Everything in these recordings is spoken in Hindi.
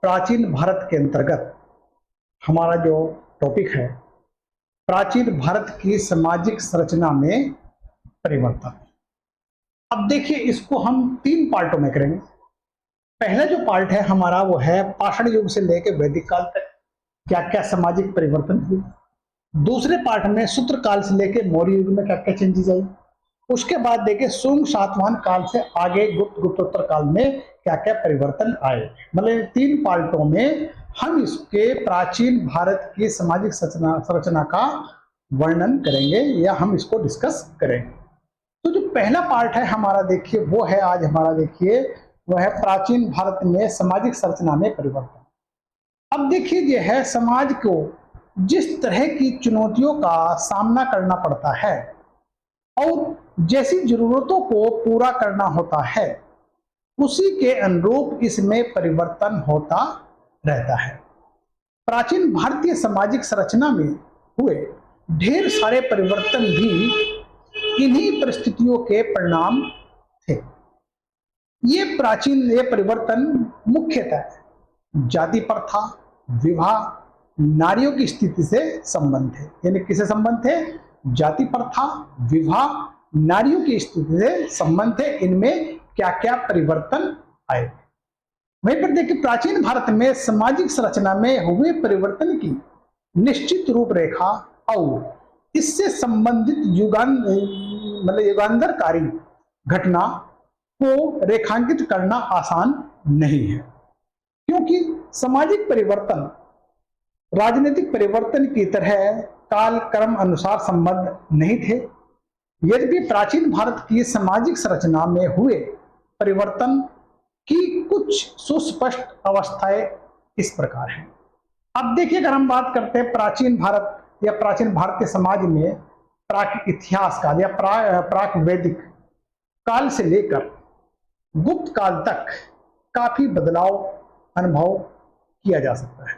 प्राचीन भारत के अंतर्गत हमारा जो टॉपिक है, प्राचीन भारत की सामाजिक संरचना में परिवर्तन। अब देखिए, इसको हम 3 पार्टों में करेंगे। पहला जो पार्ट है हमारा वो है पाषाण युग से लेकर वैदिक काल तक क्या क्या सामाजिक परिवर्तन हुए। दूसरे पार्ट में सूत्र काल से लेकर मौर्य युग में क्या क्या चेंजेस आई। उसके बाद देखिए सुंग सातवाहन काल से आगे गुप्तोत्तर काल में क्या क्या परिवर्तन आए। मतलब 3 पार्टों में हम इसके प्राचीन भारत की सामाजिक संरचना का वर्णन करेंगे या हम इसको डिस्कस करेंगे। तो जो पहला पार्ट है हमारा, देखिए वो है आज हमारा, देखिए वह है प्राचीन भारत में सामाजिक संरचना में परिवर्तन। अब देखिए ये है समाज को जिस तरह की चुनौतियों का सामना करना पड़ता है और जैसी जरूरतों को पूरा करना होता है, उसी के अनुरूप इसमें परिवर्तन होता रहता है। प्राचीन भारतीय सामाजिक संरचना में हुए ढेर सारे परिवर्तन भी इन्हीं परिस्थितियों के परिणाम थे। ये परिवर्तन मुख्यतः जाति प्रथा, विवाह, नारियों की स्थिति से संबंध है। यानी किससे संबंध थे? जाति प्रथा, विवाह, नारियों की स्थिति से संबंध है। इनमें क्या क्या परिवर्तन आए। वहीं पर देखिए प्राचीन भारत में सामाजिक संरचना में हुए परिवर्तन की निश्चित रूपरेखा और इससे संबंधित युगांतरकारी घटना को रेखांकित करना आसान नहीं है, क्योंकि सामाजिक परिवर्तन राजनीतिक परिवर्तन की तरह काल क्रम अनुसार संबद्ध नहीं थे। यद्यपि प्राचीन भारत की सामाजिक संरचना में हुए परिवर्तन की कुछ सुस्पष्ट अवस्थाएं इस प्रकार हैं। अब देखिए, अगर हम बात करते हैं प्राचीन भारत या प्राचीन भारतीय समाज में प्राक इतिहास काल या प्राक वैदिक काल से लेकर गुप्त काल तक काफी बदलाव अनुभव किया जा सकता है।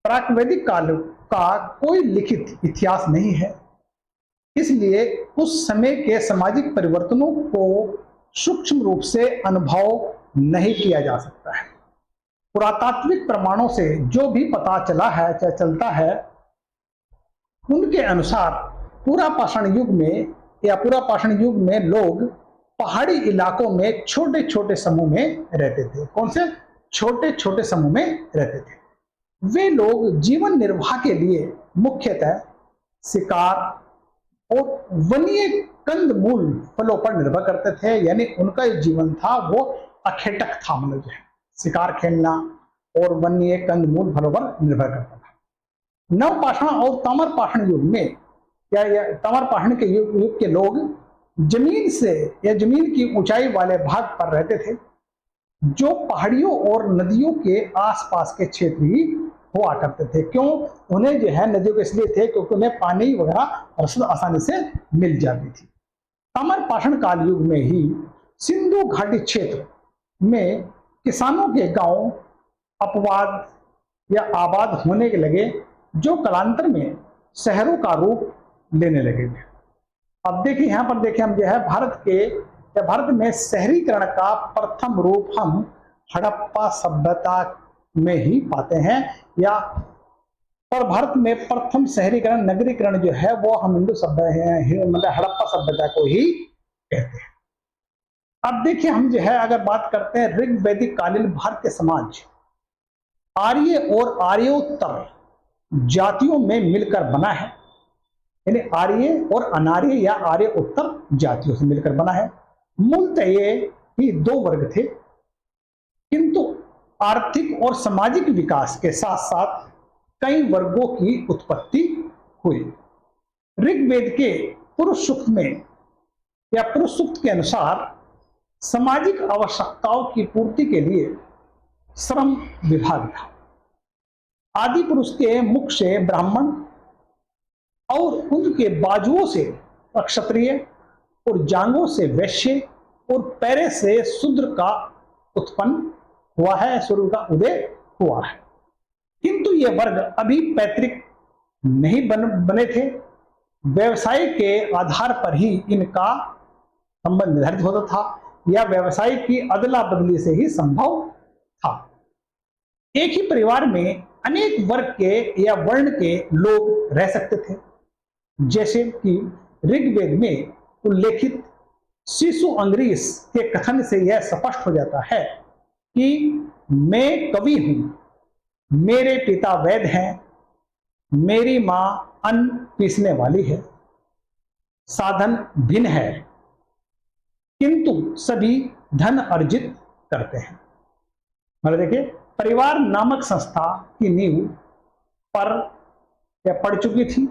प्राक वैदिक काल का कोई लिखित इतिहास नहीं है, इसलिए उस समय के सामाजिक परिवर्तनों को सूक्ष्म रूप से अनुभव नहीं किया जा सकता है। पुरातात्विक प्रमाणों से जो भी पता चला है चाहे चलता है, उनके अनुसार पूरा पाषाण युग में लोग पहाड़ी इलाकों में छोटे छोटे समूह में रहते थे। कौन से? छोटे छोटे समूह में रहते थे। वे लोग जीवन निर्वाह के लिए मुख्यतः शिकार और वन्य कंदमूल फलों पर निर्भर करते थे। यानी उनका जो जीवन था वो अखेटक था, मतलब जो है शिकार खेलना और वन्य कंदमूल फलों पर निर्भर करता था। नवपाषाण और ताम्रपाषाण युग में या ताम्रपाषाण के युग के लोग जमीन से या जमीन की ऊंचाई वाले भाग पर रहते थे, जो पहाड़ियों और नदियों के आसपास के क्षेत्र ही हुआ करते थे। क्यों? उन्हें जो है नदियों के इसलिए थे क्योंकि उन्हें पानी वगैरह आसानी से मिल जाती थी। ताम्रपाषाण काल युग में ही सिंधु घाटी क्षेत्र में किसानों के गांव अपवाद या आबाद होने के लगे, जो कालांतर में शहरों का रूप लेने लगे। अब देखिए यहाँ पर देखिए हम जो है भारत में शहरीकरण का प्रथम रूप हम हड़प्पा सभ्यता में ही पाते हैं। या पर भारत में प्रथम शहरीकरण नगरीकरण जो है वो हम मतलब हड़प्पा सभ्यता को ही कहते हैं। अब देखिए हम जो है अगर बात करते हैं ऋग वैदिक कालीन भारतीय समाज आर्य और आर्योत्तर जातियों में मिलकर बना है। यानी आर्य और अनार्य या आर्य उत्तर जातियों से मिलकर बना है। मूलतः ये ही 2 वर्ग थे, किंतु आर्थिक और सामाजिक विकास के साथ साथ कई वर्गों की उत्पत्ति हुई। ऋग्वेद के पुरुष सूक्त में या पुरुष सूक्त के अनुसार सामाजिक आवश्यकताओं की पूर्ति के लिए श्रम विभाग था। आदि पुरुष के मुख से ब्राह्मण और उनके बाजुओं से क्षत्रिय और जांघों से वैश्य और पैरे से शूद्र का उत्पन्न हुआ है, सूर्य का उदय हुआ है। किंतु ये वर्ग अभी पैतृक नहीं बने थे। व्यवसाय के आधार पर ही इनका संबंध निर्धारित होता था या व्यवसाय की अदला बदली से ही संभव था। एक ही परिवार में अनेक वर्ग के या वर्ण के लोग रह सकते थे। जैसे कि ऋग्वेद में उल्लेखित शिशु अंग्रीस के कथन से यह स्पष्ट हो जाता है कि मैं कवि हूं, मेरे पिता वैद्य हैं, मेरी मां अन्न पीसने वाली है, साधन भिन्न है किंतु सभी धन अर्जित करते हैं। मतलब देखिए, परिवार नामक संस्था की नींव पर यह पड़ चुकी थी,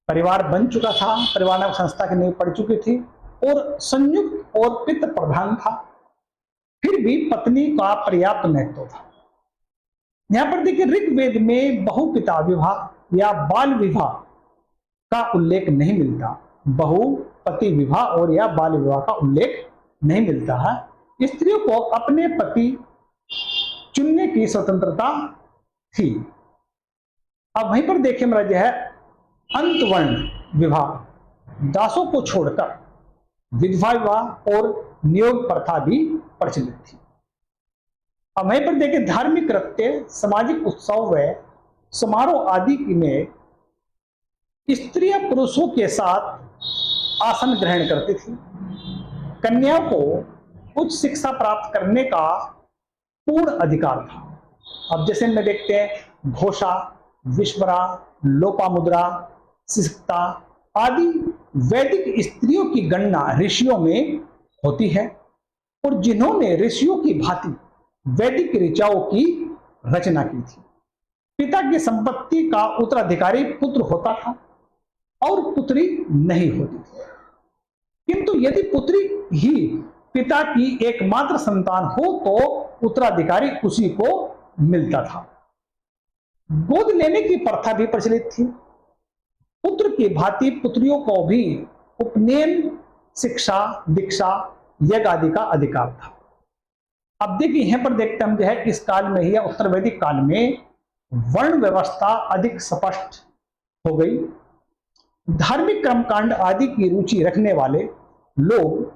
परिवार बन चुका था, परिवार नामक संस्था की नींव पड़ चुकी थी और संयुक्त और पितृ प्रधान था। फिर भी पत्नी का पर्याप्त महत्व था। यहां पर देखिए, ऋग्वेद में बहुपिता विवाह या बाल विवाह का उल्लेख नहीं मिलता। बहुपति विवाह और या बाल विवाह का उल्लेख नहीं मिलता है। स्त्रियों को अपने पति चुनने की स्वतंत्रता थी। अब वहीं पर देखिए मेरा जो है अंतवर्ण विवाह, दासों को छोड़कर विधवा विवाह और नियोग प्रथा भी प्रचलित थी। अब वहीं पर देखिए धार्मिक कृत्य, सामाजिक उत्सव व समारोह आदि में स्त्रियां पुरुषों के साथ आसन ग्रहण करती थी। कन्याओं को उच्च शिक्षा प्राप्त करने का पूर्ण अधिकार था। अब जैसे में देखते हैं घोषा, विश्वरा, लोपामुद्रा, शिक्षता आदि वैदिक स्त्रियों की गणना ऋषियों में होती है और जिन्होंने ऋषियों की भांति वैदिक ऋचाओं की रचना की थी। पिता की संपत्ति का उत्तराधिकारी पुत्र होता था और पुत्री नहीं होती थी, किंतु यदि पुत्री ही पिता की एकमात्र संतान हो तो उत्तराधिकारी उसी को मिलता था। गोद लेने की प्रथा भी प्रचलित थी। पुत्र की भांति पुत्रियों को भी उपनयन, शिक्षा, दीक्षा, यज्ञ आदि का अधिकार था। अब देखिए यहां पर देखते हम जो है इस काल में ही या उत्तर वैदिक काल में वर्ण व्यवस्था अधिक स्पष्ट हो गई। धार्मिक कर्मकांड आदि की रुचि रखने वाले लोग,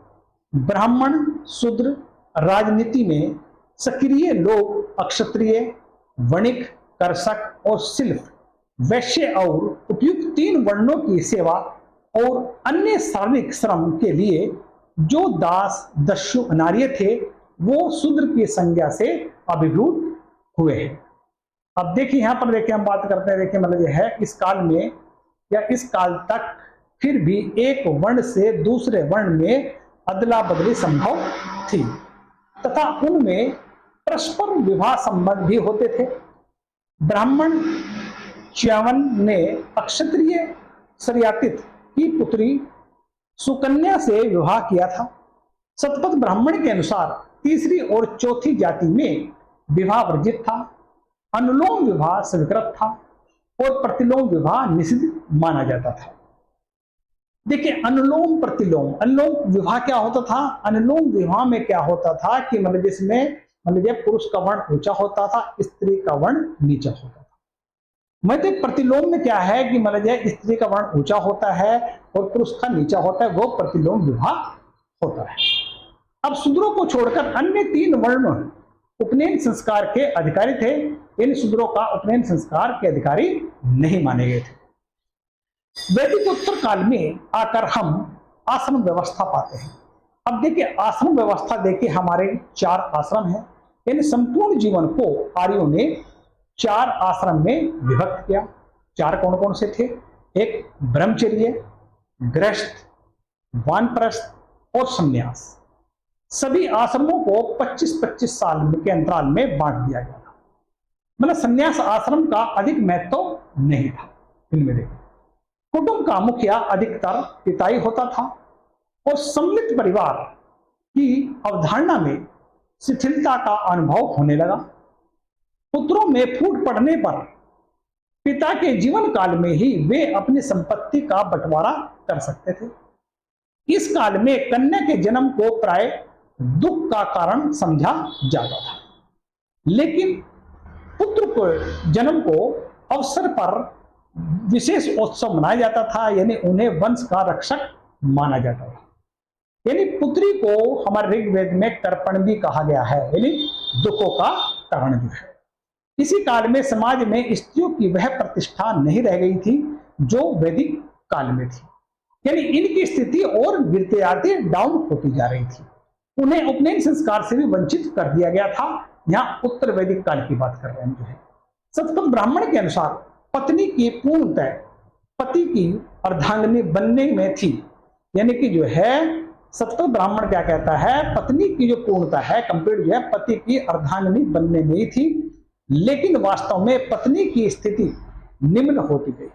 ब्राह्मण, शूद्र, राजनीति में सक्रिय लोग, अक्षत्रिय, वणिक, कर्षक और शिल्प, वैश्य और उपयुक्त 3 वर्णों की सेवा और अन्य शारीरिक श्रम के लिए जो दास, दस्यु, नार्य थे वो शूद्र की संज्ञा से अभिभूत हुए हैं। अब देखिए यहां पर देखिए हम बात करते हैं, देखिए मतलब यह है इस काल में या इस काल तक फिर भी एक वर्ण से दूसरे वर्ण में अदला बदली संभव थी तथा उनमें परस्पर विवाह संबंध भी होते थे। ब्राह्मण च्यवन ने अक्षत्रिय शर्यातित की पुत्री सुकन्या से विवाह किया था। शतपथ ब्राह्मण के अनुसार तीसरी और चौथी जाति में विवाह वर्जित था। अनुलोम विवाह स्वीकृत था और प्रतिलोम विवाह निषिद्ध माना जाता था। देखिए अनुलोम प्रतिलोम, अनुलोम विवाह क्या होता था? अनुलोम विवाह में क्या होता था कि मतलब जिसमें मतलब पुरुष का वर्ण ऊंचा होता था, स्त्री का वर्ण नीचा होता था। मतलब प्रतिलोम में क्या है कि मतलब स्त्री का वर्ण ऊंचा होता है और पुरुष का नीचा होता है, वो प्रतिलोम विवाह होता है। अब शूद्रों को छोड़कर अन्य 3 वर्ण उपनयन संस्कार के अधिकारी थे। इन शूद्रों का उपनयन संस्कार के अधिकारी नहीं माने गए थे। वैदिक उत्तर काल में आकर हम आश्रम व्यवस्था पाते हैं। अब देखिए आश्रम व्यवस्था देखिए हमारे 4 आश्रम हैं। इन संपूर्ण जीवन को आर्यों ने 4 आश्रम में विभक्त किया। 4 कौन कौन से थे? एक ब्रह्मचर्य, गृहस्थ, वानप्रस्थ और संन्यास। सभी आश्रमों को 25-25 साल के अंतराल में बांट दिया गया था। मतलब संन्यास आश्रम का अधिक महत्व नहीं था। इनमें देखिए कुटुंब का मुखिया अधिकतर पिता ही होता था और सम्मिलित परिवार की अवधारणा में शिथिलता का अनुभव होने लगा। पुत्रों में फूट पड़ने पर पिता के जीवन काल में ही वे अपनी संपत्ति का बंटवारा कर सकते थे। इस काल में कन्या के जन्म को प्राय दुख का कारण समझा जाता था, लेकिन पुत्र को जन्म को अवसर पर विशेष उत्सव मनाया जाता था, यानी उन्हें वंश का रक्षक माना जाता था। यानी पुत्री को हमारे ऋग्वेद में तर्पण भी कहा गया है, यानी दुखों का कारण भी है। इसी काल में समाज में स्त्रियों की वह प्रतिष्ठा नहीं रह गई थी जो वैदिक काल में थी। यानी इनकी स्थिति और गिरते आते डाउन होती जा रही थी। उन्हें उपनयन संस्कार से भी वंचित कर दिया गया था। यहाँ उत्तर वैदिक काल की बात कर रहे हैं जो है। शतपथ ब्राह्मण के अनुसार पत्नी की पूर्णतः पति की अर्धांगिनी बनने में थी। यानी कि जो है शतपथ ब्राह्मण क्या कहता है, पत्नी की जो पूर्णता है कंप्लीट जो है पति की अर्धांगिनी बनने में ही थी, लेकिन वास्तव में पत्नी की स्थिति निम्न होती गई।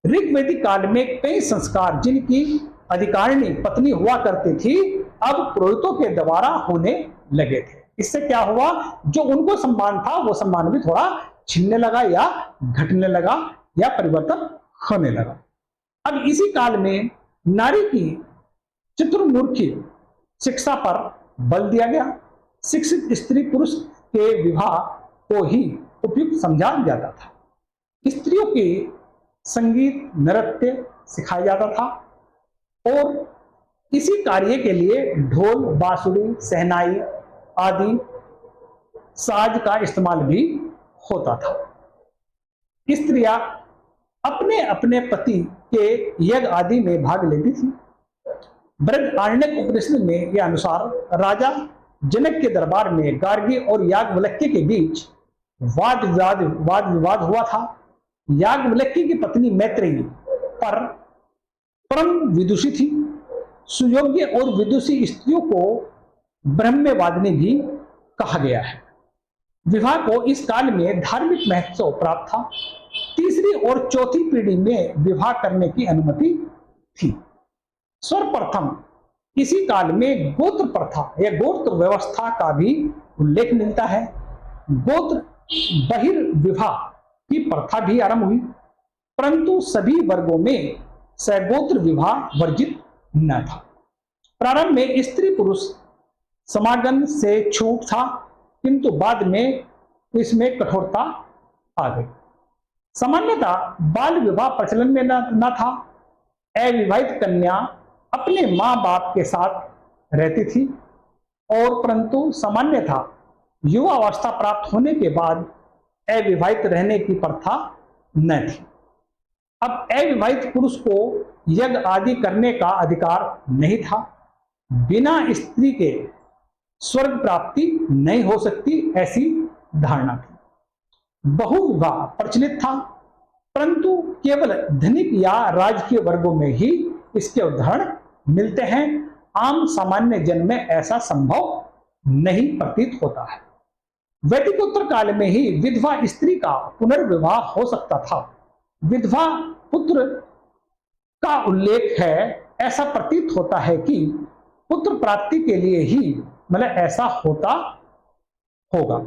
ऋग्वैदिक काल में कई संस्कार जिनकी अधिकारिणी पत्नी हुआ करती थी अब पुरोहितों के द्वारा होने लगे थे। इससे क्या हुआ, जो उनको सम्मान था वो सम्मान भी थोड़ा छिनने लगा या घटने लगा या परिवर्तन होने लगा। अब इसी काल में नारी की चतुर्मुखी शिक्षा पर बल दिया गया। शिक्षित स्त्री पुरुष के विवाह को ही उपयुक्त समझा जाता था। स्त्रियों के संगीत नृत्य सिखाया जाता था और इसी कार्य के लिए ढोल बांसुरी शहनाई आदि साज का इस्तेमाल भी होता था। स्त्रियां अपने अपने पति के यज्ञ आदि में भाग लेती थी। बृहदारण्यक उपनिषद में के अनुसार राजा जनक के दरबार में गार्गी और याज्ञवल्क्य के बीच वाद विवाद हुआ था। याज्ञवल्क्य की पत्नी मैत्रेयी पर परम विदुषी थी। सुयोग्य और विदुषी स्त्रियों को ब्रह्मवादिनी भी कहा गया है। विवाह को इस काल में धार्मिक महत्व प्राप्त था। तीसरी और चौथी पीढ़ी में विवाह करने की अनुमति थी। सर्वप्रथम इसी काल में गोत्र प्रथा या गोत्र व्यवस्था का भी उल्लेख मिलता है। गोत्र बहिर्विवाह की प्रथा भी आरंभ हुई, परंतु सभी वर्गों में सगोत्र विवाह वर्जित न था। प्रारंभ में स्त्री पुरुष समागम से छूट था, किंतु बाद में इसमें कठोरता आ गई। सामान्यतः बाल विवाह प्रचलन में न था। अविवाहित कन्या अपने मां बाप के साथ रहती थी और परंतु सामान्यतः युवा अवस्था प्राप्त होने के बाद अविवाहित रहने की प्रथा न थी। अब अविवाहित पुरुष को यज्ञ आदि करने का अधिकार नहीं था। बिना स्त्री के स्वर्ग प्राप्ति नहीं हो सकती, ऐसी धारणा थी। बहुविवाह प्रचलित था, परंतु केवल धनिक या राजकीय वर्गों में ही इसके उदाहरण मिलते हैं। आम सामान्य जन में ऐसा संभव नहीं प्रतीत होता है। वैदिकोत्तर काल में ही विधवा स्त्री का पुनर्विवाह हो सकता था। विधवा पुत्र का उल्लेख है। ऐसा प्रतीत होता है कि पुत्र प्राप्ति के लिए ही मतलब ऐसा होता होगा।